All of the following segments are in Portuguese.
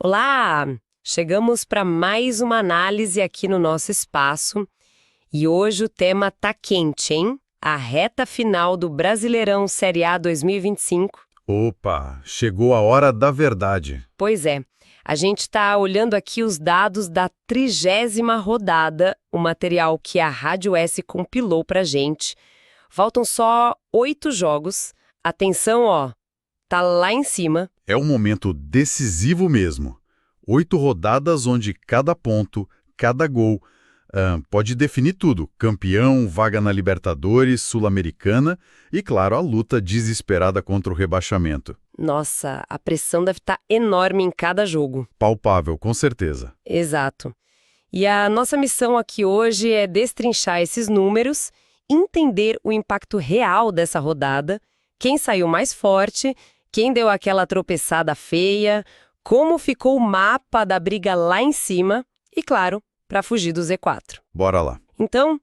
Olá! Chegamos para mais uma análise aqui no nosso espaço e hoje o tema tá quente, hein? A reta final do Brasileirão Série A 2025. Opa, chegou a hora da verdade. Pois é, a gente está olhando aqui os dados da 30ª rodada, o material que a Rádio S compilou pra gente. Faltam só 8 jogos. Atenção, ó, tá lá em cima. É um momento decisivo mesmo. 8 rodadas onde cada ponto, cada gol, pode definir tudo. Campeão, vaga na Libertadores, Sul-Americana e, claro, a luta desesperada contra o rebaixamento. Nossa, a pressão deve estar enorme em cada jogo. Palpável, com certeza. Exato. E a nossa missão aqui hoje é destrinchar esses números, entender o impacto real dessa rodada, quem saiu mais forte, quem deu aquela tropeçada feia, como ficou o mapa da briga lá em cima e, claro, para fugir do Z4. Bora lá. Então,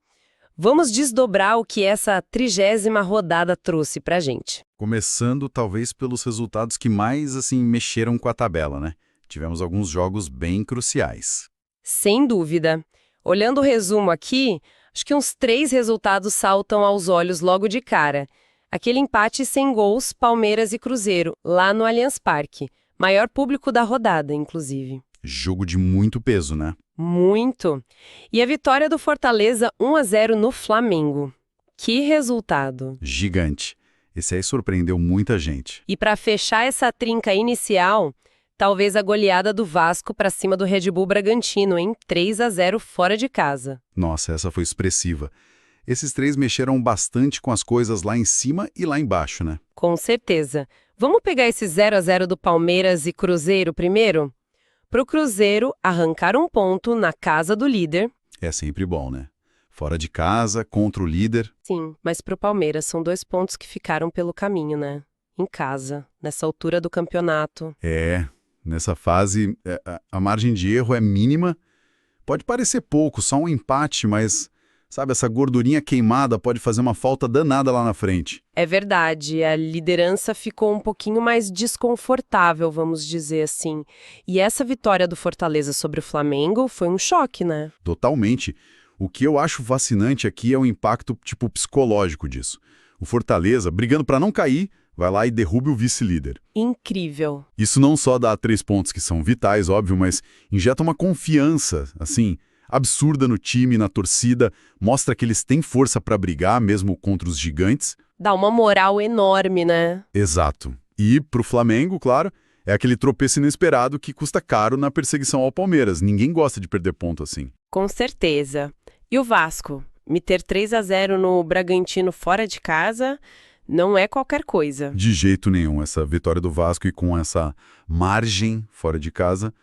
vamos desdobrar o que essa 30ª rodada trouxe pra gente. Começando talvez pelos resultados que mais mexeram com a tabela, né? Tivemos alguns jogos bem cruciais. Sem dúvida. Olhando o resumo aqui, acho que uns 3 resultados saltam aos olhos logo de cara. Aquele empate sem gols, Palmeiras e Cruzeiro, lá no Allianz Parque. Maior público da rodada, inclusive. Jogo de muito peso, né? Muito. E a vitória do Fortaleza 1-0 no Flamengo. Que resultado! Gigante. Esse aí surpreendeu muita gente. E para fechar essa trinca inicial, talvez a goleada do Vasco para cima do Red Bull Bragantino em 3-0 fora de casa. Nossa, essa foi expressiva. Esses 3 mexeram bastante com as coisas lá em cima e lá embaixo, né? Com certeza. Vamos pegar esse 0-0 do Palmeiras e Cruzeiro primeiro? Para o Cruzeiro, arrancar um ponto na casa do líder. É sempre bom, né? Fora de casa, contra o líder. Sim, mas para o Palmeiras são 2 pontos que ficaram pelo caminho, né? Em casa, nessa altura do campeonato. Nessa fase, a margem de erro é mínima. Pode parecer pouco, só um empate, mas, sabe, essa gordurinha queimada pode fazer uma falta danada lá na frente. É verdade, a liderança ficou um pouquinho mais desconfortável, vamos dizer assim. E essa vitória do Fortaleza sobre o Flamengo foi um choque, né? Totalmente. O que eu acho fascinante aqui é o impacto, psicológico disso. O Fortaleza, brigando para não cair, vai lá e derruba o vice-líder. Incrível. Isso não só dá 3 pontos que são vitais, óbvio, mas injeta uma confiança, absurda no time, na torcida, mostra que eles têm força para brigar, mesmo contra os gigantes. Dá uma moral enorme, né? Exato. E, pro Flamengo, claro, é aquele tropeço inesperado que custa caro na perseguição ao Palmeiras. Ninguém gosta de perder ponto assim. Com certeza. E o Vasco? Meter 3-0 no Bragantino fora de casa não é qualquer coisa. De jeito nenhum. Essa vitória do Vasco e com essa margem fora de casa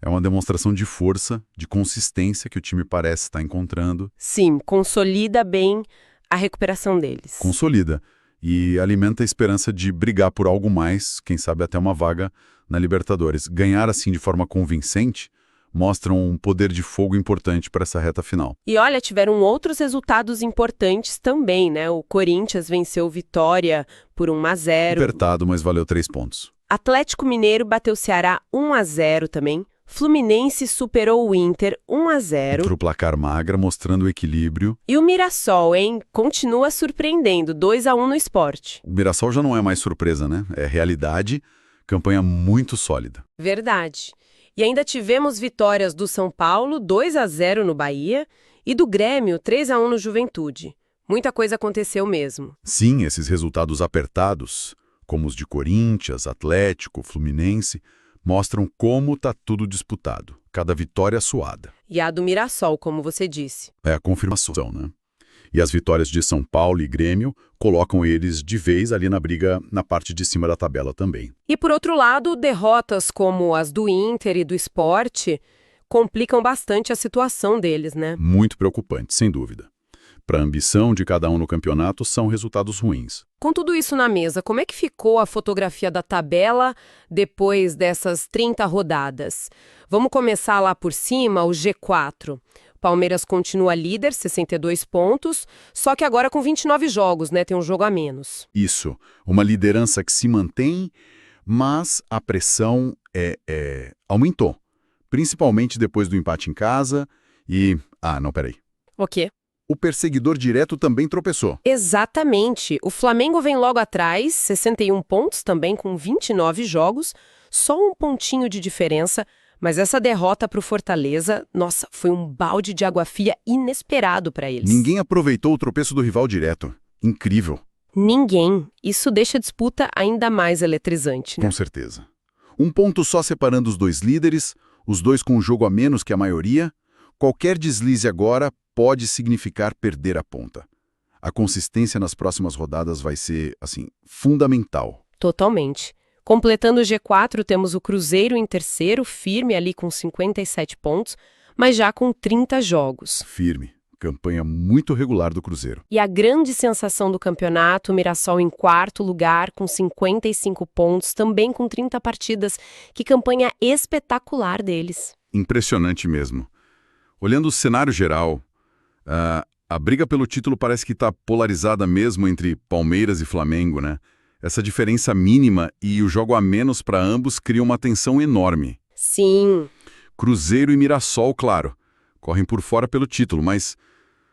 é uma demonstração de força, de consistência que o time parece estar encontrando. Sim, consolida bem a recuperação deles. Consolida. E alimenta a esperança de brigar por algo mais, quem sabe até uma vaga na Libertadores. Ganhar assim de forma convincente mostra um poder de fogo importante para essa reta final. E olha, tiveram outros resultados importantes também, né? O Corinthians venceu o Vitória por 1-0. Apertado, mas valeu 3 pontos. Atlético Mineiro bateu o Ceará 1-0 também. Fluminense superou o Inter 1-0. Para o placar magra, mostrando o equilíbrio. E o Mirassol, hein? Continua surpreendendo, 2-1 no Sport. O Mirassol já não é mais surpresa, né? É realidade, campanha muito sólida. Verdade. E ainda tivemos vitórias do São Paulo, 2-0 no Bahia, e do Grêmio, 3-1 no Juventude. Muita coisa aconteceu mesmo. Sim, esses resultados apertados, como os de Corinthians, Atlético, Fluminense, mostram como está tudo disputado, cada vitória suada. E a do Mirassol, como você disse. É a confirmação, né? E as vitórias de São Paulo e Grêmio colocam eles de vez ali na briga na parte de cima da tabela também. E por outro lado, derrotas como as do Inter e do Sport complicam bastante a situação deles, né? Muito preocupante, sem dúvida. Para a ambição de cada um no campeonato, são resultados ruins. Com tudo isso na mesa, como é que ficou a fotografia da tabela depois dessas 30 rodadas? Vamos começar lá por cima, o G4. Palmeiras continua líder, 62 pontos, só que agora com 29 jogos, né? Tem um jogo a menos. Isso, uma liderança que se mantém, mas a pressão aumentou, principalmente depois do empate em casa e... Ah, não, peraí. O quê? O perseguidor direto também tropeçou. Exatamente. O Flamengo vem logo atrás, 61 pontos, também com 29 jogos, só um pontinho de diferença, mas essa derrota para o Fortaleza, nossa, foi um balde de água fria inesperado para eles. Ninguém aproveitou o tropeço do rival direto. Incrível. Ninguém. Isso deixa a disputa ainda mais eletrizante, né? Com certeza. Um ponto só separando os dois líderes, os dois com um jogo a menos que a maioria. Qualquer deslize agora pode significar perder a ponta. A consistência nas próximas rodadas vai ser, assim, fundamental. Totalmente. Completando o G4, temos o Cruzeiro em terceiro, firme ali com 57 pontos, mas já com 30 jogos. Firme. Campanha muito regular do Cruzeiro. E a grande sensação do campeonato, o Mirassol em quarto lugar, com 55 pontos, também com 30 partidas. Que campanha espetacular deles. Impressionante mesmo. Olhando o cenário geral, a briga pelo título parece que está polarizada mesmo entre Palmeiras e Flamengo, né? Essa diferença mínima e o jogo a menos para ambos cria uma tensão enorme. Sim. Cruzeiro e Mirassol, claro, correm por fora pelo título, mas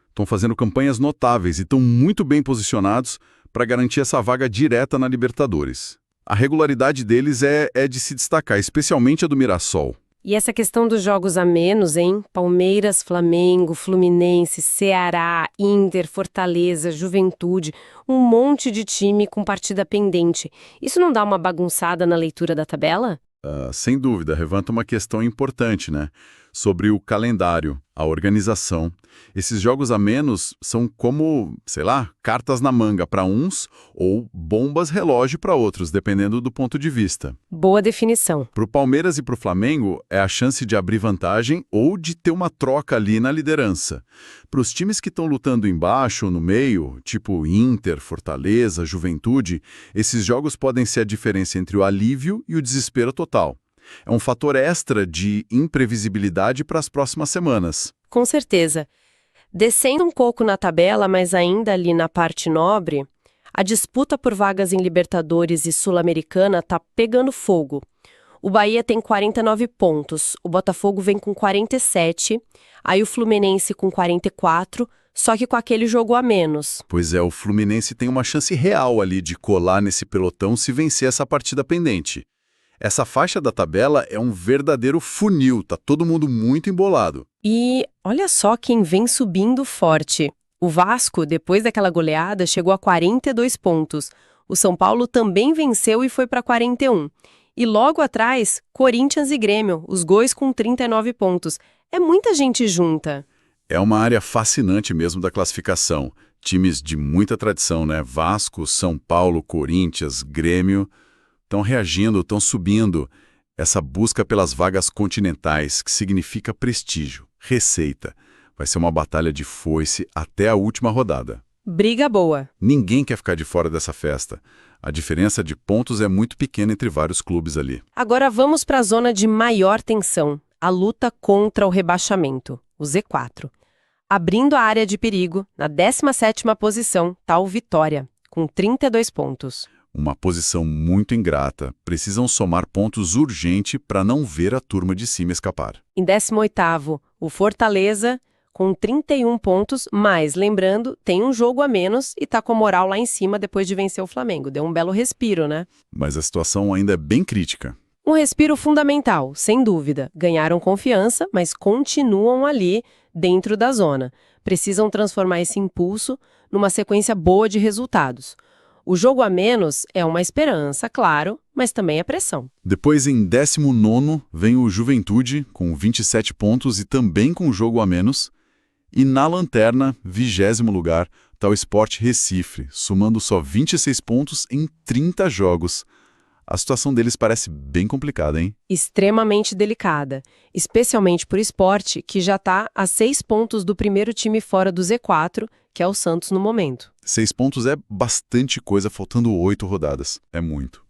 estão fazendo campanhas notáveis e estão muito bem posicionados para garantir essa vaga direta na Libertadores. A regularidade deles é de se destacar, especialmente a do Mirassol. E essa questão dos jogos a menos, hein? Palmeiras, Flamengo, Fluminense, Ceará, Inter, Fortaleza, Juventude, um monte de time com partida pendente. Isso não dá uma bagunçada na leitura da tabela? Sem dúvida, levanta uma questão importante, né? Sobre o calendário, a organização. Esses jogos a menos são como, sei lá, cartas na manga para uns ou bombas relógio para outros, dependendo do ponto de vista. Boa definição. Para o Palmeiras e para o Flamengo, é a chance de abrir vantagem ou de ter uma troca ali na liderança. Para os times que estão lutando embaixo ou no meio, tipo Inter, Fortaleza, Juventude, esses jogos podem ser a diferença entre o alívio e o desespero total. É um fator extra de imprevisibilidade para as próximas semanas. Com certeza. Descendo um pouco na tabela, mas ainda ali na parte nobre, a disputa por vagas em Libertadores e Sul-Americana está pegando fogo. O Bahia tem 49 pontos, o Botafogo vem com 47, aí o Fluminense com 44, só que com aquele jogo a menos. Pois é, o Fluminense tem uma chance real ali de colar nesse pelotão se vencer essa partida pendente. Essa faixa da tabela é um verdadeiro funil, tá todo mundo muito embolado. E olha só quem vem subindo forte. O Vasco, depois daquela goleada, chegou a 42 pontos. O São Paulo também venceu e foi para 41. E logo atrás, Corinthians e Grêmio, os dois com 39 pontos. É muita gente junta. É uma área fascinante mesmo da classificação. Times de muita tradição, né? Vasco, São Paulo, Corinthians, Grêmio... estão reagindo, estão subindo. Essa busca pelas vagas continentais, que significa prestígio, receita. Vai ser uma batalha de foice até a última rodada. Briga boa. Ninguém quer ficar de fora dessa festa. A diferença de pontos é muito pequena entre vários clubes ali. Agora vamos para a zona de maior tensão, a luta contra o rebaixamento, o Z4. Abrindo a área de perigo, na 17ª posição, está o Vitória, com 32 pontos. Uma posição muito ingrata. Precisam somar pontos urgente para não ver a turma de cima escapar. Em 18º, o Fortaleza, com 31 pontos, mas, lembrando, tem um jogo a menos e tá com a moral lá em cima depois de vencer o Flamengo. Deu um belo respiro, né? Mas a situação ainda é bem crítica. Um respiro fundamental, sem dúvida. Ganharam confiança, mas continuam ali, dentro da zona. Precisam transformar esse impulso numa sequência boa de resultados. O jogo a menos é uma esperança, claro, mas também é pressão. Depois, em 19º, vem o Juventude, com 27 pontos e também com jogo a menos. E na lanterna, 20º lugar, está o Sport Recife, somando só 26 pontos em 30 jogos. A situação deles parece bem complicada, hein? Extremamente delicada, especialmente por Sport, que já está a 6 pontos do primeiro time fora do Z4, que é o Santos no momento. 6 pontos é bastante coisa, faltando 8 rodadas. É muito.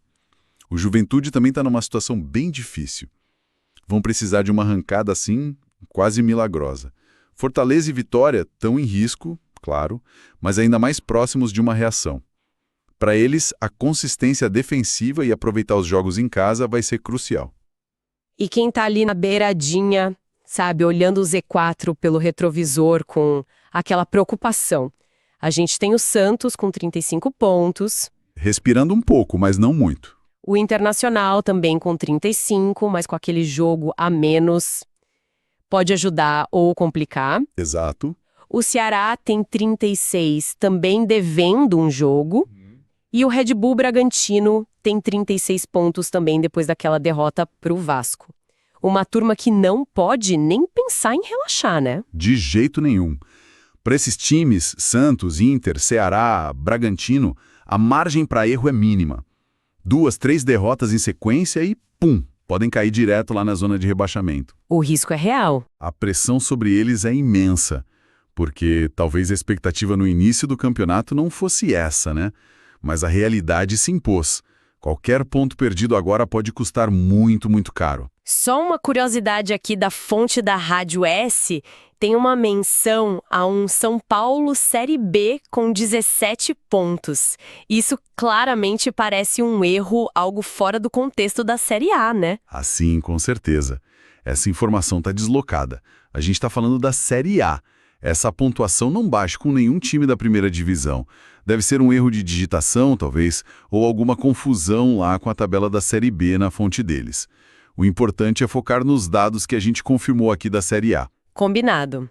O Juventude também está numa situação bem difícil. Vão precisar de uma arrancada assim, quase milagrosa. Fortaleza e Vitória estão em risco, claro, mas ainda mais próximos de uma reação. Para eles, a consistência defensiva e aproveitar os jogos em casa vai ser crucial. E quem tá ali na beiradinha, sabe, olhando o Z4 pelo retrovisor com aquela preocupação. A gente tem o Santos com 35 pontos, Respirando um pouco, mas não muito. o Internacional também com 35, mas com aquele jogo a menos. Pode ajudar ou complicar. Exato. O Ceará tem 36, também devendo um jogo. E o Red Bull Bragantino tem 36 pontos também depois daquela derrota pro Vasco. Uma turma que não pode nem pensar em relaxar, né? De jeito nenhum. Para esses times, Santos, Inter, Ceará, Bragantino, a margem para erro é mínima. 2, 3 derrotas em sequência e, pum, podem cair direto lá na zona de rebaixamento. O risco é real. A pressão sobre eles é imensa, porque talvez a expectativa no início do campeonato não fosse essa, né? Mas a realidade se impôs. Qualquer ponto perdido agora pode custar muito, muito caro. Só uma curiosidade aqui da fonte da Rádio S, tem uma menção a um São Paulo Série B com 17 pontos. Isso claramente parece um erro, algo fora do contexto da Série A, né? Assim, com certeza. Essa informação está deslocada. A gente está falando da Série A. Essa pontuação não bate com nenhum time da primeira divisão. Deve ser um erro de digitação, talvez, ou alguma confusão lá com a tabela da Série B na fonte deles. O importante é focar nos dados que a gente confirmou aqui da Série A. Combinado.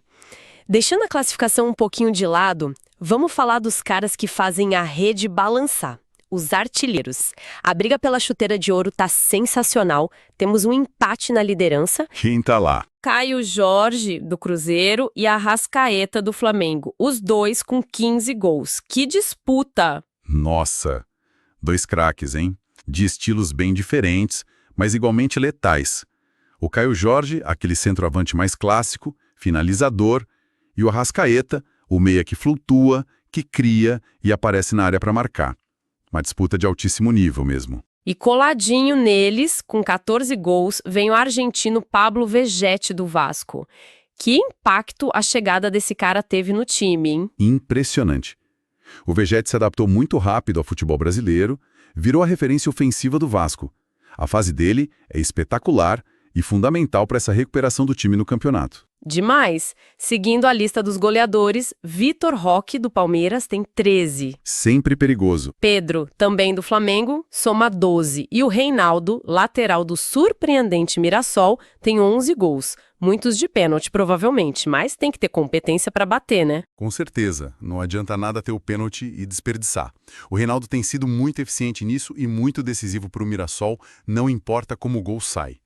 Deixando a classificação um pouquinho de lado, vamos falar dos caras que fazem a rede balançar. Os artilheiros. A briga pela chuteira de ouro tá sensacional. Temos um empate na liderança. Quem tá lá? Caio Jorge, do Cruzeiro, e Arrascaeta, do Flamengo. Os dois com 15 gols. Que disputa! Nossa! 2 craques, hein? De estilos bem diferentes, mas igualmente letais. O Caio Jorge, aquele centroavante mais clássico, finalizador, e o Arrascaeta, o meia que flutua, que cria e aparece na área para marcar. Uma disputa de altíssimo nível mesmo. E coladinho neles, com 14 gols, vem o argentino Pablo Vegetti, do Vasco. Que impacto a chegada desse cara teve no time, hein? Impressionante. O Vegetti se adaptou muito rápido ao futebol brasileiro, virou a referência ofensiva do Vasco. A fase dele é espetacular e fundamental para essa recuperação do time no campeonato. Demais! Seguindo a lista dos goleadores, Vitor Roque, do Palmeiras, tem 13. Sempre perigoso. Pedro, também do Flamengo, soma 12. E o Reinaldo, lateral do surpreendente Mirassol, tem 11 gols. Muitos de pênalti, provavelmente, mas tem que ter competência para bater, né? Com certeza. Não adianta nada ter o pênalti e desperdiçar. O Reinaldo tem sido muito eficiente nisso e muito decisivo para o Mirassol, não importa como o gol sai.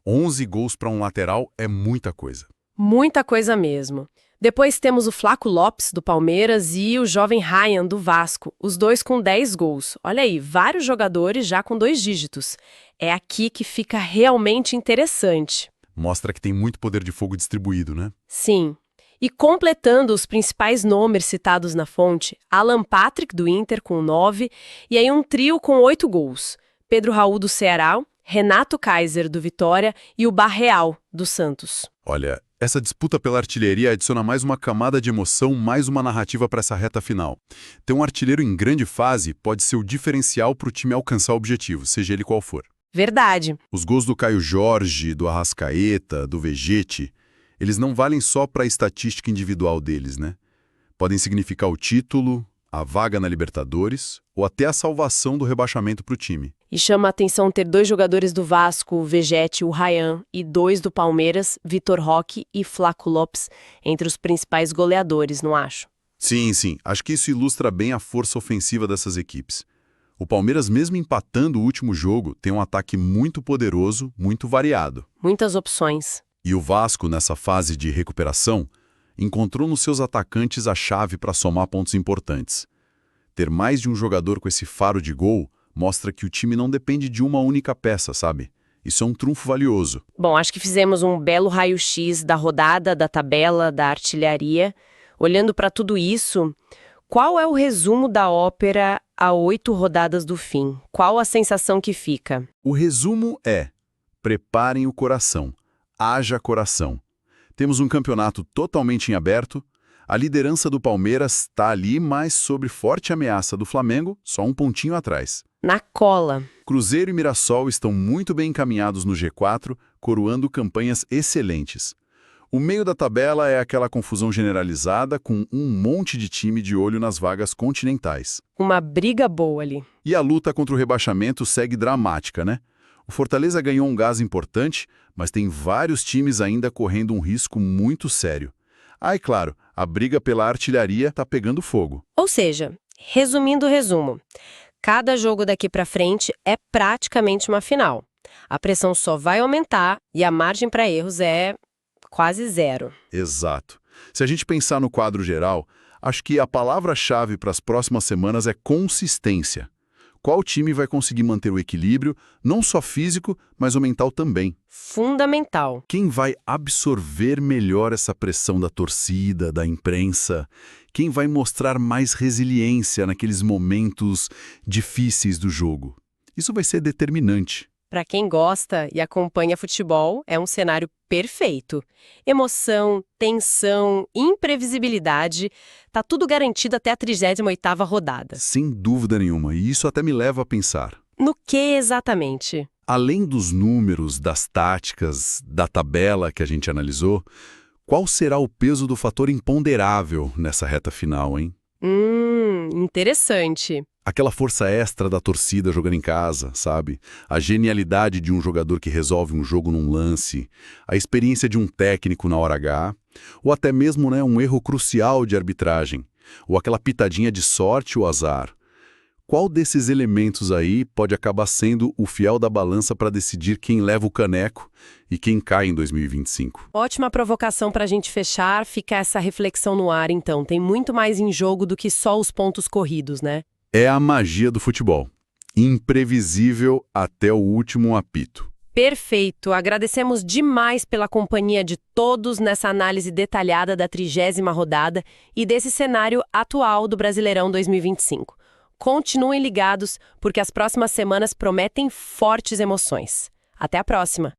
11 gols para um lateral é muita coisa. Muita coisa mesmo. Depois temos o Flaco Lopes, do Palmeiras, e o jovem Ryan, do Vasco, os dois com 10 gols. Olha aí, vários jogadores já com 2 dígitos. É aqui que fica realmente interessante. Mostra que tem muito poder de fogo distribuído, né? Sim. E completando os principais nomes citados na fonte, Alan Patrick, do Inter, com 9, e aí um trio com 8 gols. Pedro Raul, do Ceará, Renato Kaiser, do Vitória, e o Barreal, do Santos. Olha, essa disputa pela artilharia adiciona mais uma camada de emoção, mais uma narrativa para essa reta final. Ter um artilheiro em grande fase pode ser o diferencial para o time alcançar o objetivo, seja ele qual for. Verdade. Os gols do Caio Jorge, do Arrascaeta, do Vegetti, eles não valem só para a estatística individual deles, né? Podem significar o título, a vaga na Libertadores ou até a salvação do rebaixamento para o time. E chama a atenção ter 2 jogadores do Vasco, o Vegetti, o Ryan, e 2 do Palmeiras, Vitor Roque e Flaco Lopes, entre os principais goleadores, não acho? Sim, sim. Acho que isso ilustra bem a força ofensiva dessas equipes. O Palmeiras, mesmo empatando o último jogo, tem um ataque muito poderoso, muito variado. Muitas opções. E o Vasco, nessa fase de recuperação, encontrou nos seus atacantes a chave para somar pontos importantes. Ter mais de um jogador com esse faro de gol mostra que o time não depende de uma única peça, sabe? Isso é um trunfo valioso. Bom, acho que fizemos um belo raio-x da rodada, da tabela, da artilharia. Olhando para tudo isso, qual é o resumo da ópera a 8 rodadas do fim? Qual a sensação que fica? O resumo é: preparem o coração, haja coração. Temos um campeonato totalmente em aberto, A liderança do Palmeiras está ali, mas sob forte ameaça do Flamengo, só um pontinho atrás. Na cola. Cruzeiro e Mirassol estão muito bem encaminhados no G4, coroando campanhas excelentes. O meio da tabela é aquela confusão generalizada com um monte de time de olho nas vagas continentais. Uma briga boa ali. E a luta contra o rebaixamento segue dramática, né? O Fortaleza ganhou um gás importante, mas tem vários times ainda correndo um risco muito sério. Ah, e claro, a briga pela artilharia tá pegando fogo. Ou seja, resumindo o resumo, cada jogo daqui pra frente é praticamente uma final. A pressão só vai aumentar e a margem para erros é quase zero. Exato. Se a gente pensar no quadro geral, acho que a palavra-chave para as próximas semanas é consistência. Qual time vai conseguir manter o equilíbrio, não só físico, mas o mental também? Fundamental. Quem vai absorver melhor essa pressão da torcida, da imprensa? Quem vai mostrar mais resiliência naqueles momentos difíceis do jogo? Isso vai ser determinante. Para quem gosta e acompanha futebol, é um cenário perfeito. Emoção, tensão, imprevisibilidade, tá tudo garantido até a 38ª rodada. Sem dúvida nenhuma, e isso até me leva a pensar. No que exatamente? Além dos números, das táticas, da tabela que a gente analisou, qual será o peso do fator imponderável nessa reta final, hein? Interessante. Aquela força extra da torcida jogando em casa, sabe? A genialidade de um jogador que resolve um jogo num lance, a experiência de um técnico na hora H, ou até mesmo, né, um erro crucial de arbitragem, ou aquela pitadinha de sorte ou azar. Qual desses elementos aí pode acabar sendo o fiel da balança para decidir quem leva o caneco e quem cai em 2025? Ótima provocação para a gente fechar, fica essa reflexão no ar, então. Tem muito mais em jogo do que só os pontos corridos, né? É a magia do futebol. Imprevisível até o último apito. Perfeito. Agradecemos demais pela companhia de todos nessa análise detalhada da 30ª rodada e desse cenário atual do Brasileirão 2025. Continuem ligados, porque as próximas semanas prometem fortes emoções. Até a próxima!